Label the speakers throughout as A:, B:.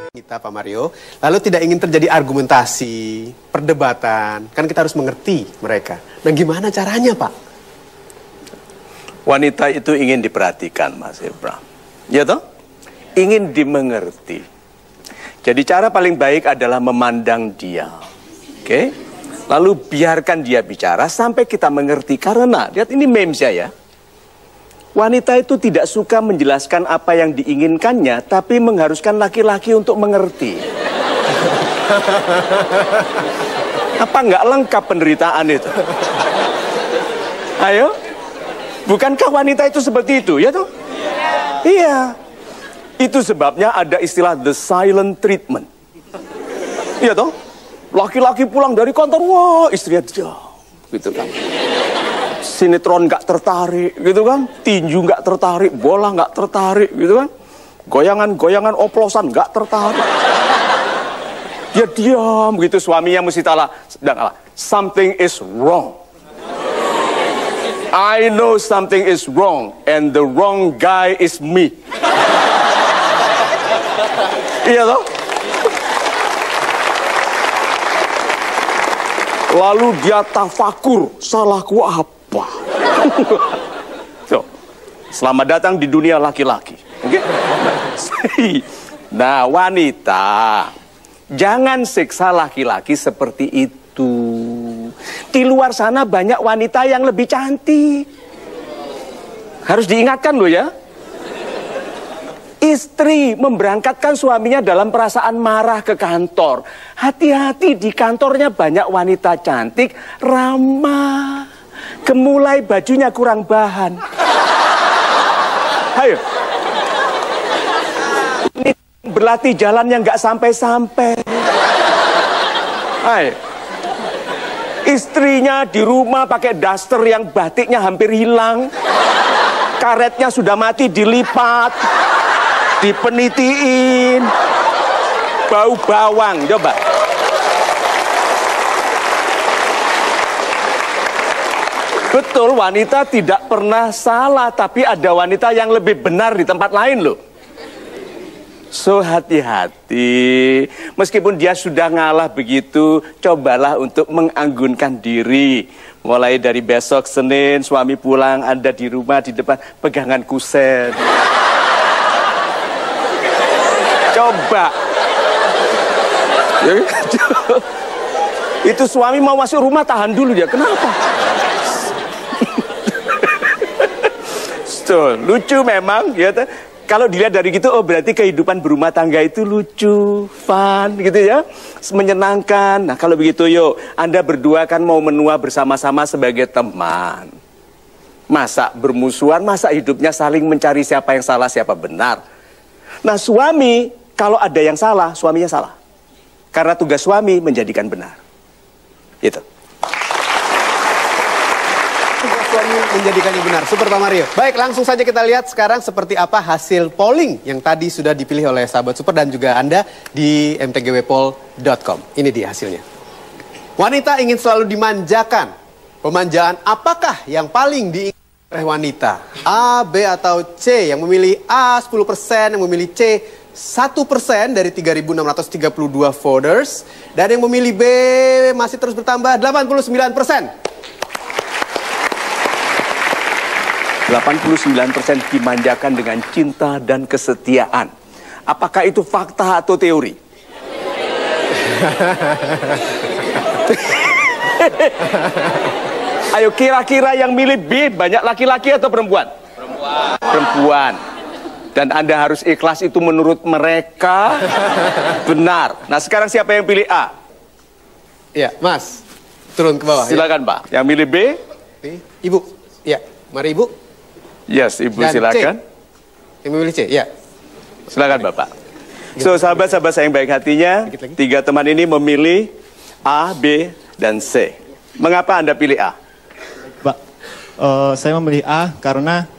A: kita, Pak Mario, lalu tidak ingin terjadi argumentasi, perdebatan, kan kita harus mengerti mereka. Nah, gimana caranya, Pak?
B: Wanita itu ingin diperhatikan, Mas Ibram. Ya toh? Ingin dimengerti. Jadi cara paling baik adalah memandang dia. Oke? Lalu biarkan dia bicara sampai kita mengerti. Karena, lihat ini memes ya. Wanita itu tidak suka menjelaskan apa yang diinginkannya, tapi mengharuskan laki-laki untuk mengerti. Apa nggak lengkap penderitaan itu? Ayo, bukankah wanita itu seperti itu, ya toh? Iya. Itu sebabnya ada istilah the silent treatment. Iya toh? Laki-laki pulang dari kantor, wah istrinya jauh, gitu kan. Sinetron nggak tertarik, gitu kan? Tinju nggak tertarik, bola nggak tertarik, gitu kan? Goyangan-goyangan oplosan nggak tertarik. Dia diam, gitu. Suaminya mesti sedang kalah. Something is wrong. I know something is wrong, and the wrong guy is me. Iya toh? Lalu dia tafakur, salahku apa? So, selamat datang di dunia laki-laki. Oke? Nah, wanita, jangan siksa laki-laki seperti itu. Di luar sana banyak wanita yang lebih cantik. Harus diingatkan loh ya. Istri memberangkatkan suaminya dalam perasaan marah ke kantor. Hati-hati, di kantornya banyak wanita cantik, ramah. Gemulai bajunya kurang bahan. Ayo. Ini berlatih jalan yang nggak sampai-sampai. Ayo. Istrinya di rumah pakai daster yang batiknya hampir hilang. Karetnya sudah mati dilipat. Dipenitiin. Bau bawang, coba. Betul, wanita tidak pernah salah, tapi ada wanita yang lebih benar di tempat lain loh. So, hati-hati. Meskipun dia sudah ngalah begitu, cobalah untuk menganggunkan diri. Mulai dari besok Senin, suami pulang, Anda di rumah, di depan, pegangan kusen. Coba. Itu suami mau masuk rumah, tahan dulu dia. Kenapa? So, lucu memang, ya. Kalau dilihat dari gitu, oh berarti kehidupan berumah tangga itu lucu, fun, gitu ya, menyenangkan. Nah kalau begitu yuk, Anda berdua kan mau menua bersama-sama sebagai teman. Masa bermusuhan, masa hidupnya saling mencari siapa yang salah, siapa benar. Nah suami, kalau ada yang salah, suaminya salah. Karena tugas suami menjadikan benar. Gitu.
A: Suami menjadikan yang benar. Super Pak Mario. Baik, langsung saja kita lihat sekarang seperti apa hasil polling yang tadi sudah dipilih oleh sahabat Super dan juga Anda di mtgwpoll.com. Ini dia hasilnya. Wanita ingin selalu dimanjakan. Pemanjaan apakah yang paling diinginkan oleh wanita? A, B, atau C? Yang memilih A 10%, yang memilih C 1% dari 3.632 voters. Dan yang memilih B masih terus bertambah 89%.
B: 89% dimanjakan dengan cinta dan kesetiaan. Apakah itu fakta atau teori? Ayo kira-kira yang milih B banyak laki-laki atau perempuan? Perempuan. Dan Anda harus ikhlas, itu menurut mereka benar. Nah sekarang siapa yang pilih A?
A: Ya, Mas. Turun ke bawah.
B: Silakan ya. Pak. Yang milih B?
A: Ibu. Ya, mari Ibu.
B: Yes, Ibu
A: Dan
B: silakan.
A: C. Yang memilih C, ya.
B: Silakan Bapak. So, sahabat-sahabat saya yang baik hatinya, tiga teman ini memilih A, B, dan C. Mengapa Anda pilih A?
C: Pak, saya memilih A karena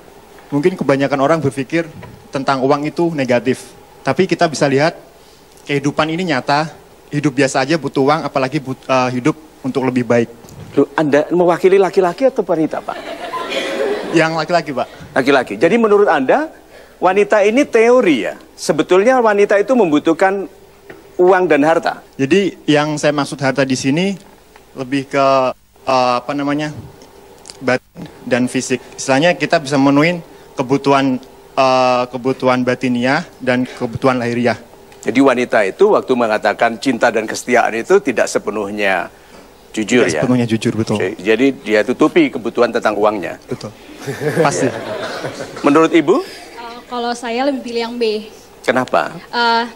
C: mungkin kebanyakan orang berpikir tentang uang itu negatif. Tapi kita bisa lihat kehidupan ini nyata, hidup biasa aja butuh uang, apalagi hidup untuk lebih baik.
B: Loh, Anda mewakili laki-laki atau wanita, Pak?
C: Yang laki-laki, Pak.
B: Laki-laki. Jadi menurut Anda, wanita ini teori ya? Sebetulnya wanita itu membutuhkan uang dan harta.
C: Jadi yang saya maksud harta di sini lebih ke apa namanya, batin dan fisik. Istilahnya kita bisa memenuhi kebutuhan kebutuhan batiniah dan kebutuhan lahiriah.
B: Jadi wanita itu waktu mengatakan cinta dan kesetiaan itu tidak sepenuhnya jujur,
C: Tidak
B: ya.
C: sepenuhnya jujur, betul.
B: Jadi dia tutupi kebutuhan tentang uangnya.
C: Betul. Pasti.
B: Menurut Ibu,
D: Kalau saya lebih pilih yang B.
B: kenapa?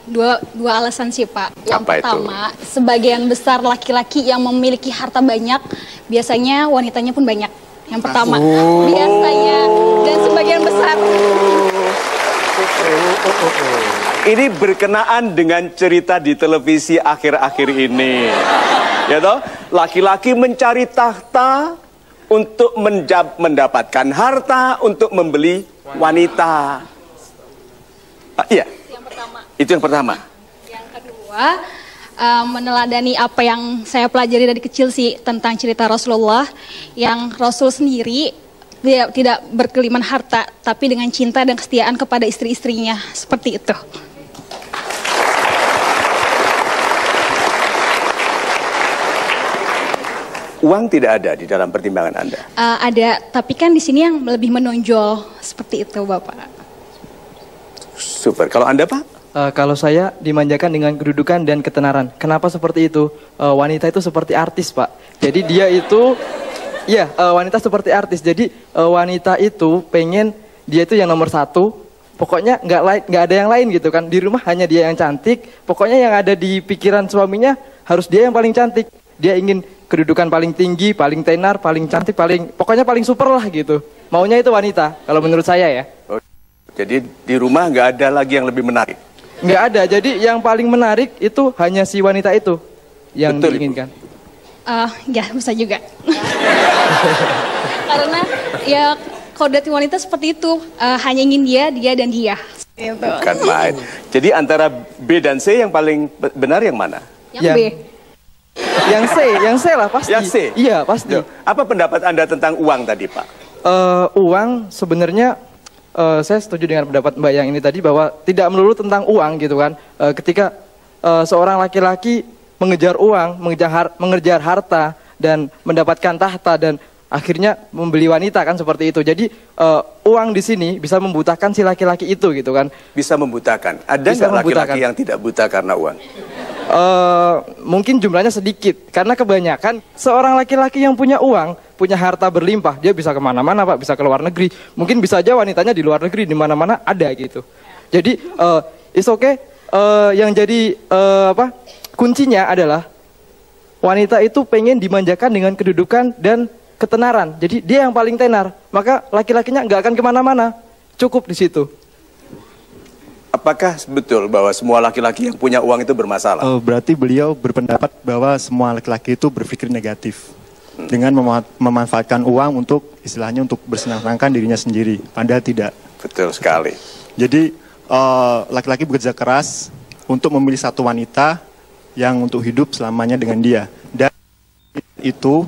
D: Dua alasan sih Pak. Yang
B: Apa itu?
D: pertama, sebagian besar laki-laki yang memiliki harta banyak, biasanya wanitanya pun banyak. Yang pertama, biasanya dan sebagian besar.
B: Ini berkenaan dengan cerita di televisi akhir-akhir ini. Ya toh, laki-laki mencari tahta untuk mendapatkan harta untuk membeli wanita. Iya.
D: Yang pertama.
B: Itu yang pertama.
D: Yang kedua, meneladani apa yang saya pelajari dari kecil sih tentang cerita Rasulullah, yang Rasul sendiri dia tidak berkeliman harta, tapi dengan cinta dan kesetiaan kepada istri-istrinya, seperti itu.
B: Uang tidak ada di dalam pertimbangan Anda.
D: Ada, tapi kan di sini yang lebih menonjol, seperti itu Bapak.
B: Super. Kalau Anda, Pak?
E: Kalau saya dimanjakan dengan kedudukan dan ketenaran. Kenapa seperti itu? Wanita itu seperti artis, Pak. Jadi dia itu, ya wanita seperti artis. Jadi wanita itu pengen dia itu yang nomor satu. Pokoknya nggak ada yang lain gitu kan. Di rumah hanya dia yang cantik. Pokoknya yang ada di pikiran suaminya harus dia yang paling cantik. Dia ingin kedudukan paling tinggi, paling tenar, paling cantik, pokoknya paling super lah gitu. Maunya itu wanita. Kalau menurut saya ya.
B: Jadi di rumah nggak ada lagi yang lebih menarik.
E: Nggak ada, jadi yang paling menarik itu hanya si wanita itu yang
B: Betul,
E: diinginkan.
D: Ya bisa juga. Karena ya kodrat wanita seperti itu, hanya ingin dia dan dia. Gitu.
B: Bukan main. Jadi antara B dan C yang paling benar yang mana?
D: Yang B.
E: Yang C lah pasti.
B: Yang C?
E: Iya pasti.
B: Apa pendapat Anda tentang uang tadi, Pak?
E: Uang sebenarnya saya setuju dengan pendapat Mbak yang ini tadi bahwa tidak melulu tentang uang gitu kan. Ketika seorang laki-laki mengejar uang, mengejar harta dan mendapatkan tahta dan akhirnya membeli wanita kan seperti itu. Jadi uang di sini bisa membutakan si laki-laki itu gitu kan.
B: Bisa membutakan. Ada
E: Bisa
B: nggak laki-laki
E: membutakan.
B: yang tidak buta karena uang?
E: Mungkin jumlahnya sedikit karena kebanyakan seorang laki-laki yang punya uang, punya harta berlimpah, dia bisa kemana-mana Pak, bisa ke luar negeri, mungkin bisa aja wanitanya di luar negeri, di mana-mana ada gitu. Jadi it's okay. Yang jadi kuncinya adalah wanita itu pengen dimanjakan dengan kedudukan dan ketenaran. Jadi dia yang paling tenar, maka laki-lakinya nggak akan kemana-mana, cukup di situ.
B: Apakah betul bahwa semua laki-laki yang punya uang itu bermasalah?
C: Berarti beliau berpendapat bahwa semua laki-laki itu berpikir negatif dengan memanfaatkan uang untuk istilahnya untuk bersenang-senangkan dirinya sendiri. Padahal tidak.
B: Betul sekali.
C: Jadi laki-laki bekerja keras untuk memilih satu wanita yang untuk hidup selamanya dengan dia. Dan itu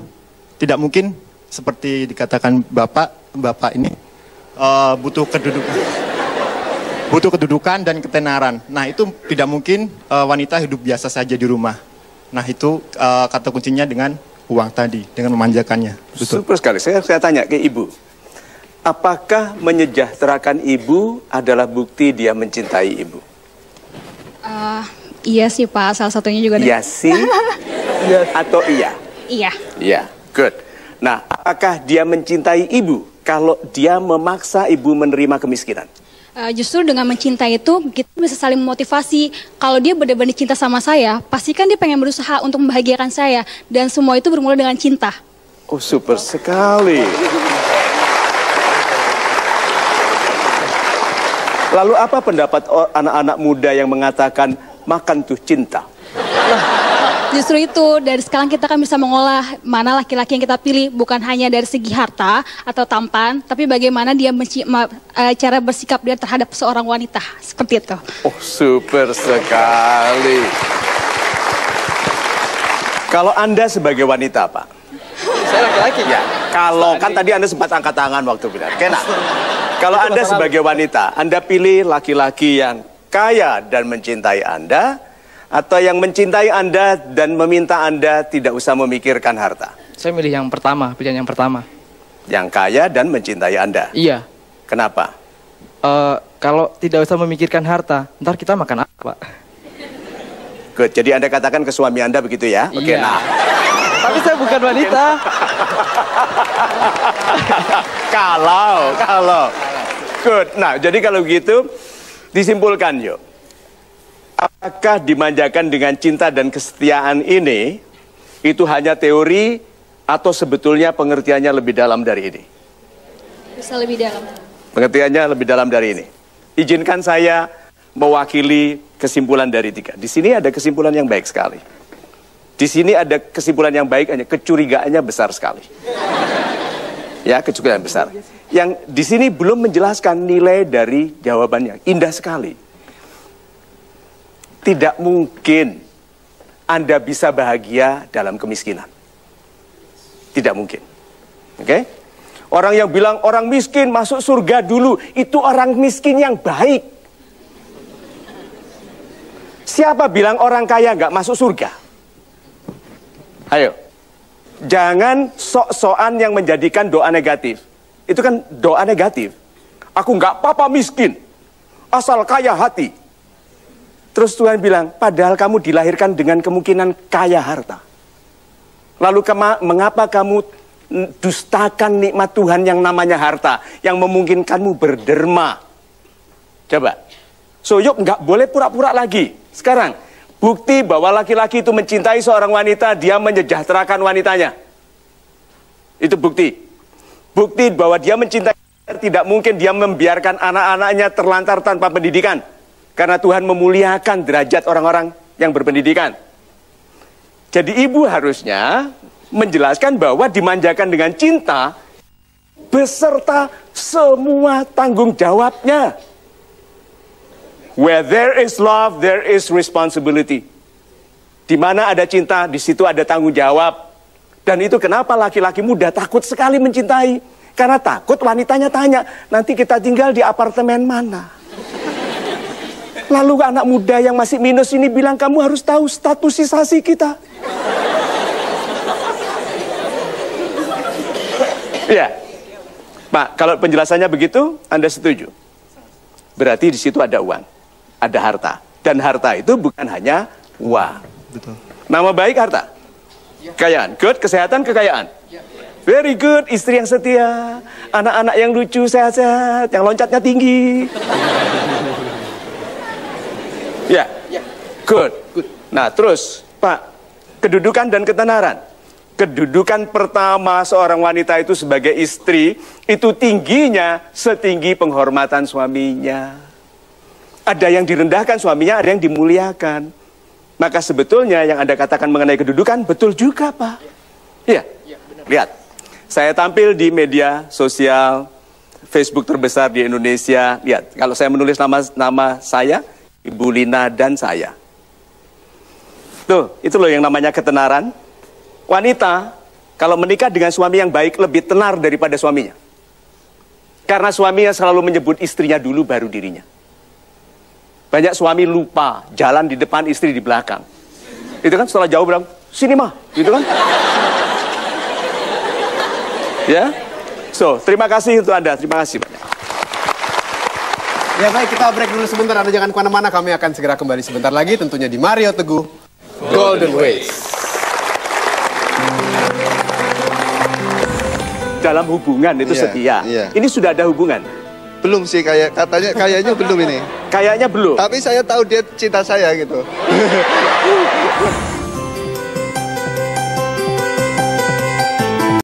C: tidak mungkin seperti dikatakan bapak ini butuh kedudukan dan ketenaran. Nah itu tidak mungkin wanita hidup biasa saja di rumah. Nah itu kata kuncinya dengan uang tadi, dengan memanjakannya. Betul.
B: Super sekali. Saya tanya ke Ibu. Apakah menyejahterakan Ibu adalah bukti dia mencintai Ibu?
D: Iya sih Pak, salah satunya juga.
B: Iya sih? Atau iya?
D: Iya.
B: Iya, good. Nah, apakah dia mencintai Ibu kalau dia memaksa Ibu menerima kemiskinan?
D: Justru dengan mencintai itu kita bisa saling memotivasi. Kalau dia benar-benar cinta sama saya, pasti kan dia pengen berusaha untuk membahagiakan saya. Dan semua itu bermula dengan cinta.
B: Oh, super sekali. Lalu apa pendapat anak-anak muda yang mengatakan makan tuh cinta?
D: Justru itu, dari sekarang kita kan bisa mengolah mana laki-laki yang kita pilih. Bukan hanya dari segi harta atau tampan, tapi bagaimana dia cara bersikap dia terhadap seorang wanita. Seperti itu.
B: Oh, super sekali. Kalau Anda sebagai wanita, Pak?
E: Saya laki-laki.
B: Ya, kalau kan tadi Anda sempat angkat tangan waktu bilang. Kena. Kalau Anda sebagai wanita, Anda pilih laki-laki yang kaya dan mencintai Anda, atau yang mencintai Anda dan meminta Anda tidak usah memikirkan harta?
E: Saya milih yang pertama, pilihan yang pertama.
B: Yang kaya dan mencintai Anda.
E: Iya.
B: Kenapa?
E: Kalau tidak usah memikirkan harta, ntar kita makan apa, Pak?
B: Good. Jadi Anda katakan ke suami Anda begitu ya? Oke,
E: Iya.
B: nah.
E: Tapi saya bukan wanita.
B: Kalau. Good. Nah, jadi kalau begitu, disimpulkan yuk. Apakah dimanjakan dengan cinta dan kesetiaan ini, itu hanya teori, atau sebetulnya pengertiannya lebih dalam dari ini?
D: Bisa lebih dalam.
B: Pengertiannya lebih dalam dari ini. Izinkan saya mewakili kesimpulan dari 3. Di sini ada kesimpulan yang baik sekali. Di sini ada kesimpulan yang baik, hanya kecurigaannya besar sekali. Ya, kecurigaan besar. Yang di sini belum menjelaskan nilai dari jawabannya. Indah sekali. Tidak mungkin Anda bisa bahagia dalam kemiskinan. Tidak mungkin. Oke? Orang yang bilang orang miskin masuk surga dulu, itu orang miskin yang baik. Siapa bilang orang kaya nggak masuk surga? Ayo. Jangan sok-sokan yang menjadikan doa negatif. Itu kan doa negatif. Aku nggak apa-apa miskin, asal kaya hati. Terus Tuhan bilang, padahal kamu dilahirkan dengan kemungkinan kaya harta. Lalu mengapa kamu dustakan nikmat Tuhan yang namanya harta, yang memungkinkanmu berderma? Coba. So yuk, nggak boleh pura-pura lagi. Sekarang, bukti bahwa laki-laki itu mencintai seorang wanita, dia menyejahterakan wanitanya. Itu bukti. Bukti bahwa dia mencintai, tidak mungkin dia membiarkan anak-anaknya terlantar tanpa pendidikan. Karena Tuhan memuliakan derajat orang-orang yang berpendidikan. Jadi ibu harusnya menjelaskan bahwa dimanjakan dengan cinta beserta semua tanggung jawabnya. Where there is love, there is responsibility. Di mana ada cinta, di situ ada tanggung jawab. Dan itu kenapa laki-laki muda takut sekali mencintai. Karena takut wanitanya tanya, nanti kita tinggal di apartemen mana? Lalu anak muda yang masih minus ini bilang, kamu harus tahu statusisasi kita. Ya, Pak, kalau penjelasannya begitu, Anda setuju? Berarti di situ ada uang, ada harta. Dan harta itu bukan hanya uang.
C: Betul.
B: Nama baik harta. Kekayaan. Good, kesehatan, kekayaan. Very good, istri yang setia, anak-anak yang lucu, sehat-sehat, yang loncatnya tinggi. Ya, good. Nah, terus, Pak, kedudukan dan ketenaran. Kedudukan pertama seorang wanita itu sebagai istri, itu tingginya setinggi penghormatan suaminya. Ada yang direndahkan suaminya, ada yang dimuliakan. Maka sebetulnya yang Anda katakan mengenai kedudukan, betul juga, Pak. Iya, lihat. Saya tampil di media sosial, Facebook terbesar di Indonesia. Lihat, kalau saya menulis nama saya, Ibu Lina dan saya. Tuh, itu loh yang namanya ketenaran. Wanita, kalau menikah dengan suami yang baik, lebih tenar daripada suaminya. Karena suaminya selalu menyebut istrinya dulu, baru dirinya. Banyak suami lupa, jalan di depan, istri di belakang. Itu kan setelah jauh bilang, sini mah, gitu kan. Ya, so, terima kasih untuk Anda, terima kasih banyak.
A: Ya baik, kita break dulu sebentar. Anda jangan kemana-mana, kami akan segera kembali sebentar lagi. Tentunya di Mario Teguh Golden Ways.
B: Dalam hubungan itu setia.
F: Iya.
B: Ini sudah ada hubungan?
F: Belum sih, kayaknya belum ini.
B: Kayaknya belum.
F: Tapi saya tahu dia cinta saya gitu.